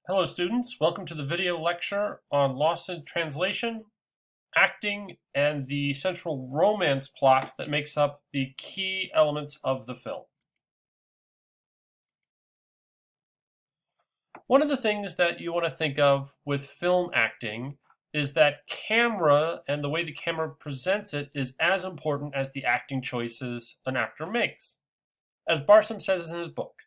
Hello students, welcome to the video lecture on Lost in Translation, acting, and the central romance plot that makes up the key elements of the film. One of the things that you want to think of with film acting is that camera and the way the camera presents it is as important as the acting choices an actor makes. As Barsom says in his book,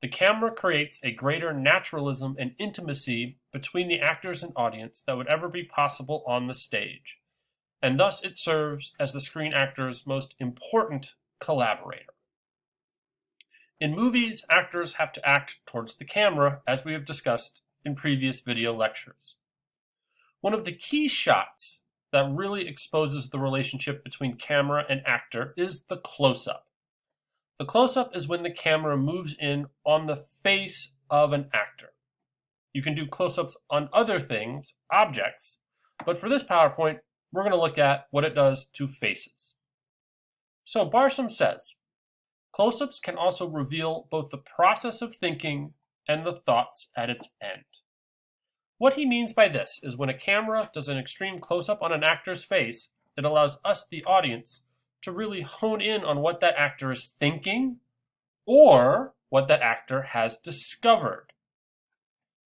the camera creates a greater naturalism and intimacy between the actors and audience that would ever be possible on the stage, and thus it serves as the screen actor's most important collaborator. In movies, actors have to act towards the camera, as we have discussed in previous video lectures. One of the key shots that really exposes the relationship between camera and actor is the close-up. The close-up is when the camera moves in on the face of an actor. You can do close-ups on other things, objects, but for this PowerPoint, we're going to look at what it does to faces. So Barsom says, close-ups can also reveal both the process of thinking and the thoughts at its end. What he means by this is when a camera does an extreme close-up on an actor's face, it allows us, the audience, to really hone in on what that actor is thinking or what that actor has discovered.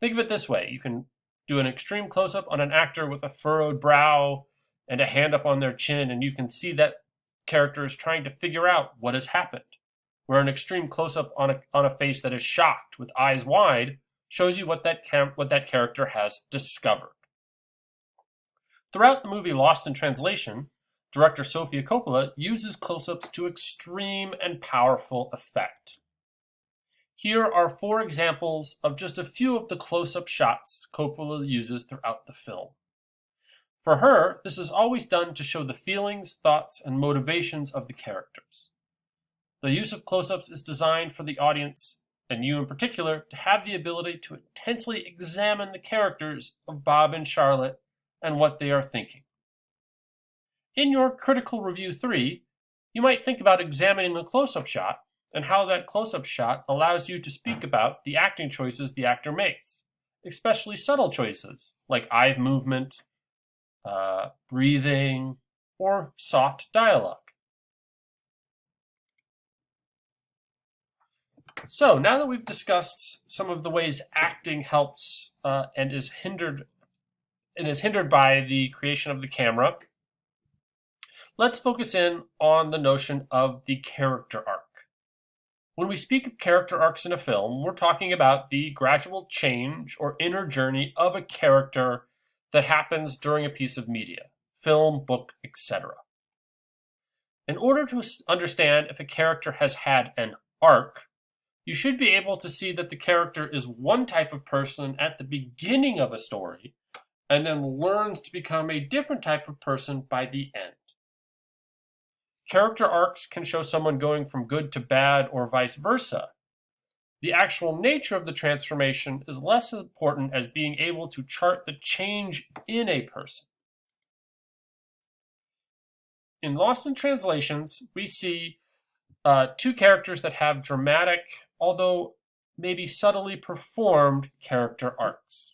Think of it this way. You can do an extreme close-up on an actor with a furrowed brow and a hand up on their chin, and you can see that character is trying to figure out what has happened. Where an extreme close-up on a face that is shocked with eyes wide shows you what that character has discovered. Throughout the movie Lost in Translation, director Sofia Coppola uses close-ups to extreme and powerful effect. Here are 4 examples of just a few of the close-up shots Coppola uses throughout the film. For her, this is always done to show the feelings, thoughts, and motivations of the characters. The use of close-ups is designed for the audience, and you in particular, to have the ability to intensely examine the characters of Bob and Charlotte and what they are thinking. In your Critical Review 3, you might think about examining the close-up shot and how that close-up shot allows you to speak about the acting choices the actor makes, especially subtle choices like eye movement, breathing, or soft dialogue. So now that we've discussed some of the ways acting helps and is hindered by the creation of the camera, let's focus in on the notion of the character arc. When we speak of character arcs in a film, we're talking about the gradual change or inner journey of a character that happens during a piece of media, film, book, etc. In order to understand if a character has had an arc, you should be able to see that the character is one type of person at the beginning of a story and then learns to become a different type of person by the end. Character arcs can show someone going from good to bad or vice versa. The actual nature of the transformation is less important as being able to chart the change in a person. In Lost in Translations, we see 2 characters that have dramatic, although maybe subtly performed character arcs.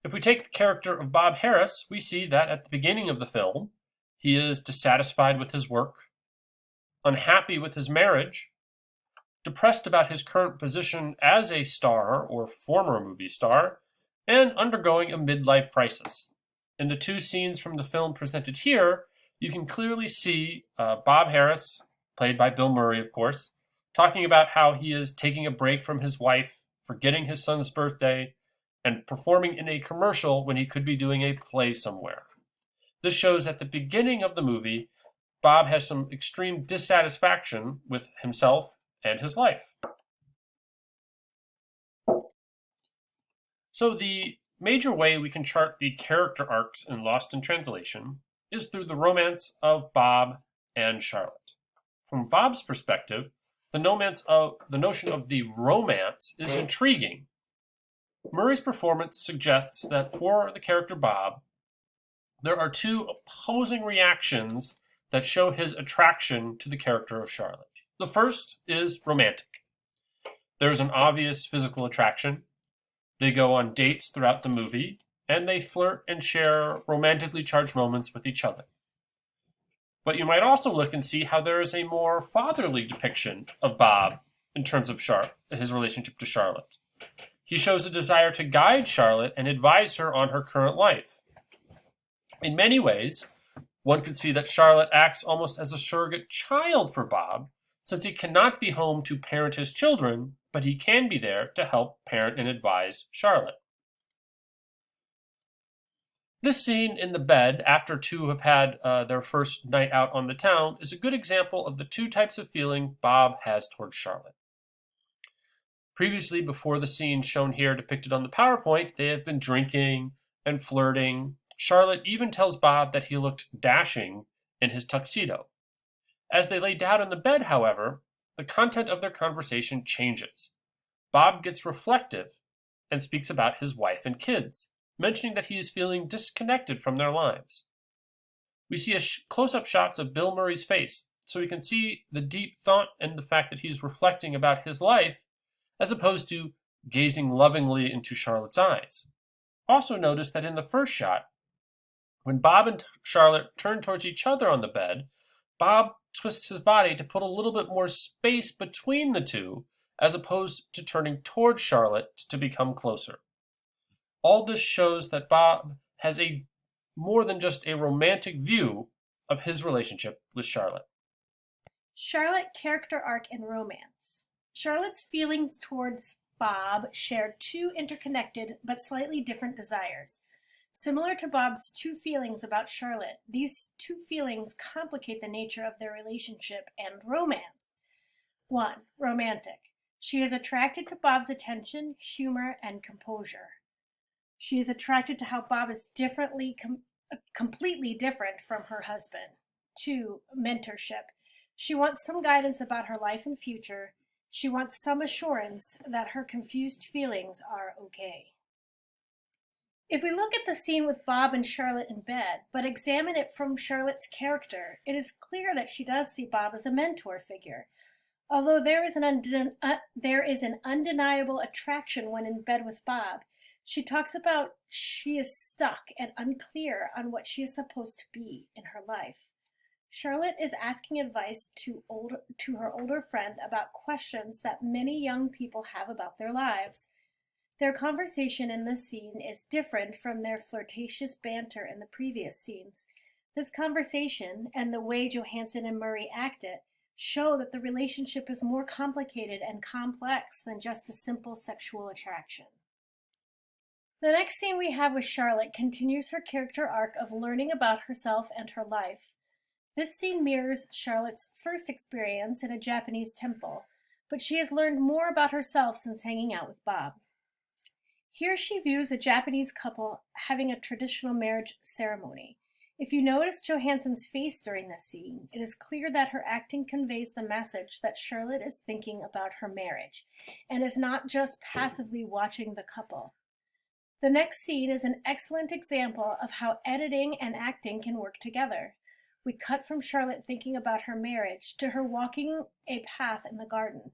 If we take the character of Bob Harris, we see that at the beginning of the film, he is dissatisfied with his work, unhappy with his marriage, depressed about his current position as a star or former movie star, and undergoing a midlife crisis. In the 2 scenes from the film presented here, you can clearly see Bob Harris, played by Bill Murray, of course, talking about how he is taking a break from his wife, forgetting his son's birthday, and performing in a commercial when he could be doing a play somewhere. This shows at the beginning of the movie, Bob has some extreme dissatisfaction with himself and his life. So the major way we can chart the character arcs in Lost in Translation is through the romance of Bob and Charlotte. From Bob's perspective, the notion of the romance is intriguing. Murray's performance suggests that for the character Bob, there are 2 opposing reactions that show his attraction to the character of Charlotte. The first is romantic. There's an obvious physical attraction. They go on dates throughout the movie, and they flirt and share romantically charged moments with each other. But you might also look and see how there is a more fatherly depiction of Bob in terms of his relationship to Charlotte. He shows a desire to guide Charlotte and advise her on her current life. In many ways, one could see that Charlotte acts almost as a surrogate child for Bob, since he cannot be home to parent his children, but he can be there to help parent and advise Charlotte. This scene in the bed, after two have had their first night out on the town, is a good example of the two types of feeling Bob has towards Charlotte. Previously, before the scene shown here depicted on the PowerPoint, they have been drinking and flirting. Charlotte even tells Bob that he looked dashing in his tuxedo. As they lay down in the bed, however, the content of their conversation changes. Bob gets reflective and speaks about his wife and kids, mentioning that he is feeling disconnected from their lives. We see close-up shots of Bill Murray's face, so we can see the deep thought and the fact that he's reflecting about his life, as opposed to gazing lovingly into Charlotte's eyes. Also notice that in the first shot, when Bob and Charlotte turn towards each other on the bed, Bob twists his body to put a little bit more space between the two, as opposed to turning towards Charlotte to become closer. All this shows that Bob has more than just a romantic view of his relationship with Charlotte. Charlotte character arc and romance. Charlotte's feelings towards Bob share two interconnected but slightly different desires. Similar to Bob's two feelings about Charlotte, these two feelings complicate the nature of their relationship and romance. 1. Romantic. She is attracted to Bob's attention, humor, and composure. She is attracted to how Bob is completely different from her husband. 2. Mentorship. She wants some guidance about her life and future. She wants some assurance that her confused feelings are okay. If we look at the scene with Bob and Charlotte in bed, but examine it from Charlotte's character, it is clear that she does see Bob as a mentor figure. Although there is an undeniable attraction when in bed with Bob, she talks about she is stuck and unclear on what she is supposed to be in her life. Charlotte is asking advice to her older friend about questions that many young people have about their lives. Their conversation in this scene is different from their flirtatious banter in the previous scenes. This conversation, and the way Johansson and Murray act it, show that the relationship is more complicated and complex than just a simple sexual attraction. The next scene we have with Charlotte continues her character arc of learning about herself and her life. This scene mirrors Charlotte's first experience in a Japanese temple, but she has learned more about herself since hanging out with Bob. Here she views a Japanese couple having a traditional marriage ceremony. If you notice Johansson's face during this scene, it is clear that her acting conveys the message that Charlotte is thinking about her marriage, and is not just passively watching the couple. The next scene is an excellent example of how editing and acting can work together. We cut from Charlotte thinking about her marriage to her walking a path in the garden.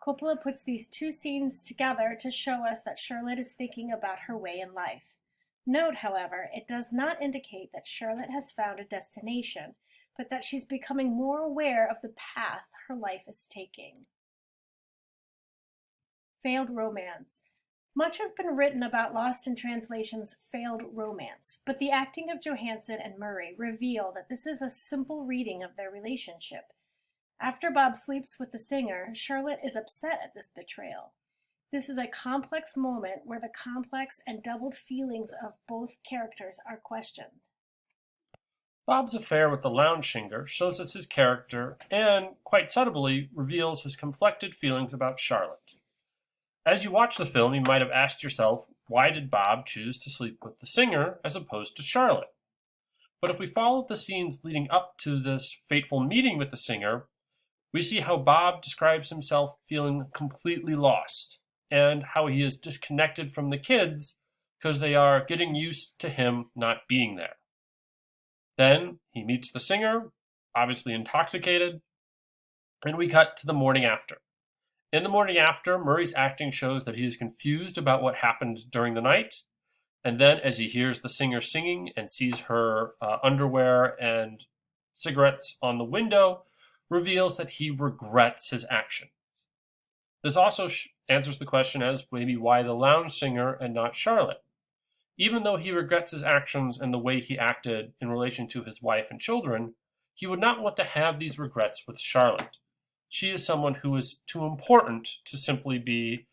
Coppola puts these two scenes together to show us that Charlotte is thinking about her way in life. Note, however, it does not indicate that Charlotte has found a destination, but that she's becoming more aware of the path her life is taking. Failed romance. Much has been written about Lost in Translation's failed romance, but the acting of Johansson and Murray reveal that this is a simple reading of their relationship. After Bob sleeps with the singer, Charlotte is upset at this betrayal. This is a complex moment where the complex and doubled feelings of both characters are questioned. Bob's affair with the lounge singer shows us his character and, quite subtly, reveals his conflicted feelings about Charlotte. As you watch the film, you might have asked yourself, why did Bob choose to sleep with the singer as opposed to Charlotte? But if we follow the scenes leading up to this fateful meeting with the singer, we see how Bob describes himself feeling completely lost, and how he is disconnected from the kids because they are getting used to him not being there. Then he meets the singer, obviously intoxicated, and we cut to the morning after. In the morning after, Murray's acting shows that he is confused about what happened during the night, and then as he hears the singer singing and sees her underwear and cigarettes on the window, reveals that he regrets his actions. This also answers the question as maybe why the lounge singer and not Charlotte. Even though he regrets his actions and the way he acted in relation to his wife and children, he would not want to have these regrets with Charlotte. She is someone who is too important to simply be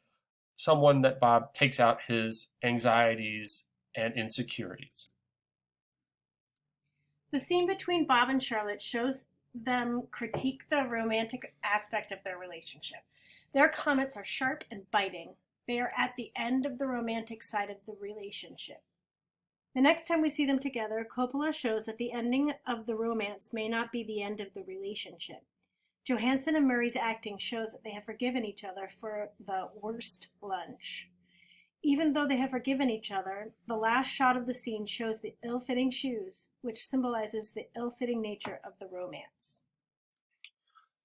someone that Bob takes out his anxieties and insecurities. The scene between Bob and Charlotte shows them critique the romantic aspect of their relationship. Their comments are sharp and biting. They are at the end of the romantic side of the relationship. The next time we see them together, Coppola shows that the ending of the romance may not be the end of the relationship. Johansson and Murray's acting shows that they have forgiven each other for the worst lunch. Even though they have forgiven each other, the last shot of the scene shows the ill-fitting shoes, which symbolizes the ill-fitting nature of the romance.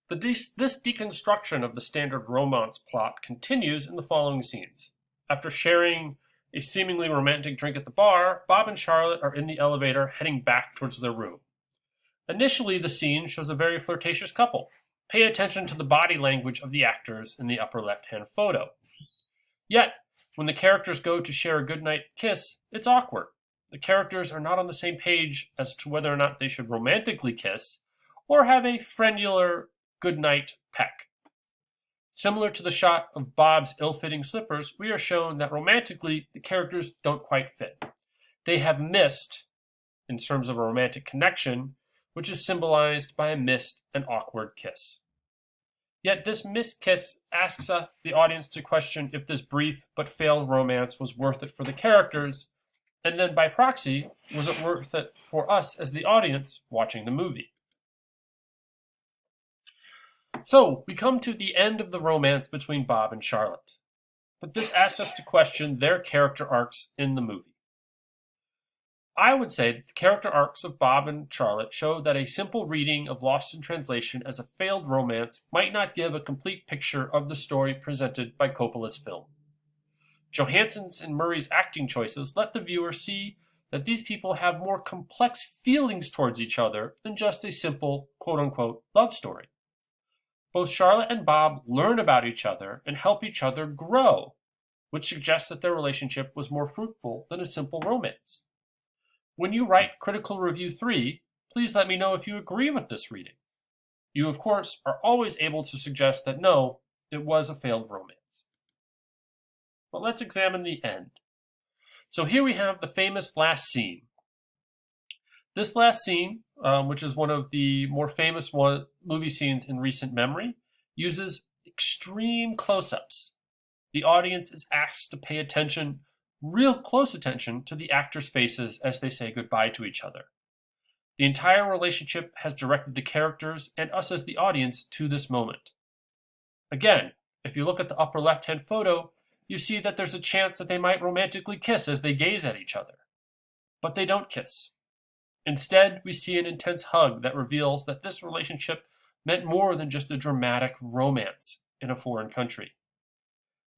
This deconstruction of the standard romance plot continues in the following scenes. After sharing a seemingly romantic drink at the bar, Bob and Charlotte are in the elevator heading back towards their room. Initially, the scene shows a very flirtatious couple. Pay attention to the body language of the actors in the upper left-hand photo. Yet, when the characters go to share a goodnight kiss, it's awkward. The characters are not on the same page as to whether or not they should romantically kiss or have a friendular goodnight peck. Similar to the shot of Bob's ill-fitting slippers, we are shown that romantically the characters don't quite fit. They have missed, in terms of a romantic connection, which is symbolized by a missed and awkward kiss. Yet this missed kiss asks the audience to question if this brief but failed romance was worth it for the characters, and then by proxy, was it worth it for us as the audience watching the movie? So, we come to the end of the romance between Bob and Charlotte. But this asks us to question their character arcs in the movie. I would say that the character arcs of Bob and Charlotte show that a simple reading of Lost in Translation as a failed romance might not give a complete picture of the story presented by Coppola's film. Johansson's and Murray's acting choices let the viewer see that these people have more complex feelings towards each other than just a simple quote-unquote love story. Both Charlotte and Bob learn about each other and help each other grow, which suggests that their relationship was more fruitful than a simple romance. When you write Critical Review 3, please let me know if you agree with this reading. You, of course, are always able to suggest that no, it was a failed romance. But let's examine the end. So here we have the famous last scene. This last scene, which is one of the more famous movie scenes in recent memory, uses extreme close-ups. The audience is asked to pay attention, real close attention, to the actors' faces as they say goodbye to each other. The entire relationship has directed the characters and us as the audience to this moment. Again, if you look at the upper left-hand photo, you see that there's a chance that they might romantically kiss as they gaze at each other. But they don't kiss. Instead, we see an intense hug that reveals that this relationship meant more than just a dramatic romance in a foreign country.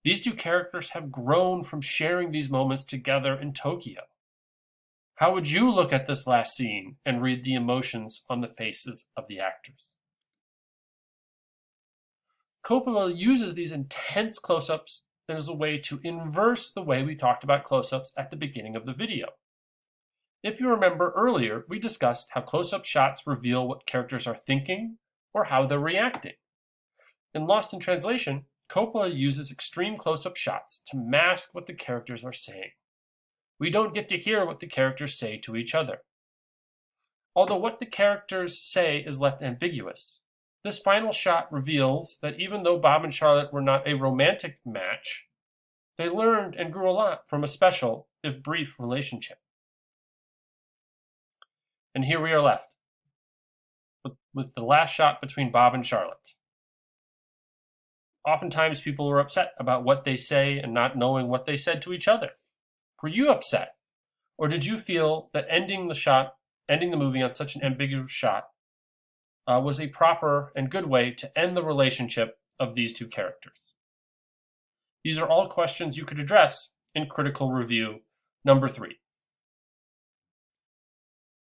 These two characters have grown from sharing these moments together in Tokyo. How would you look at this last scene and read the emotions on the faces of the actors? Coppola uses these intense close-ups as a way to inverse the way we talked about close-ups at the beginning of the video. If you remember earlier, we discussed how close-up shots reveal what characters are thinking or how they're reacting. In Lost in Translation, Coppola uses extreme close-up shots to mask what the characters are saying. We don't get to hear what the characters say to each other. Although what the characters say is left ambiguous, this final shot reveals that even though Bob and Charlotte were not a romantic match, they learned and grew a lot from a special, if brief, relationship. And here we are left with the last shot between Bob and Charlotte. Oftentimes people are upset about what they say and not knowing what they said to each other. Were you upset? Or did you feel that ending the movie on such an ambiguous shot, was a proper and good way to end the relationship of these two characters? These are all questions you could address in critical review number 3.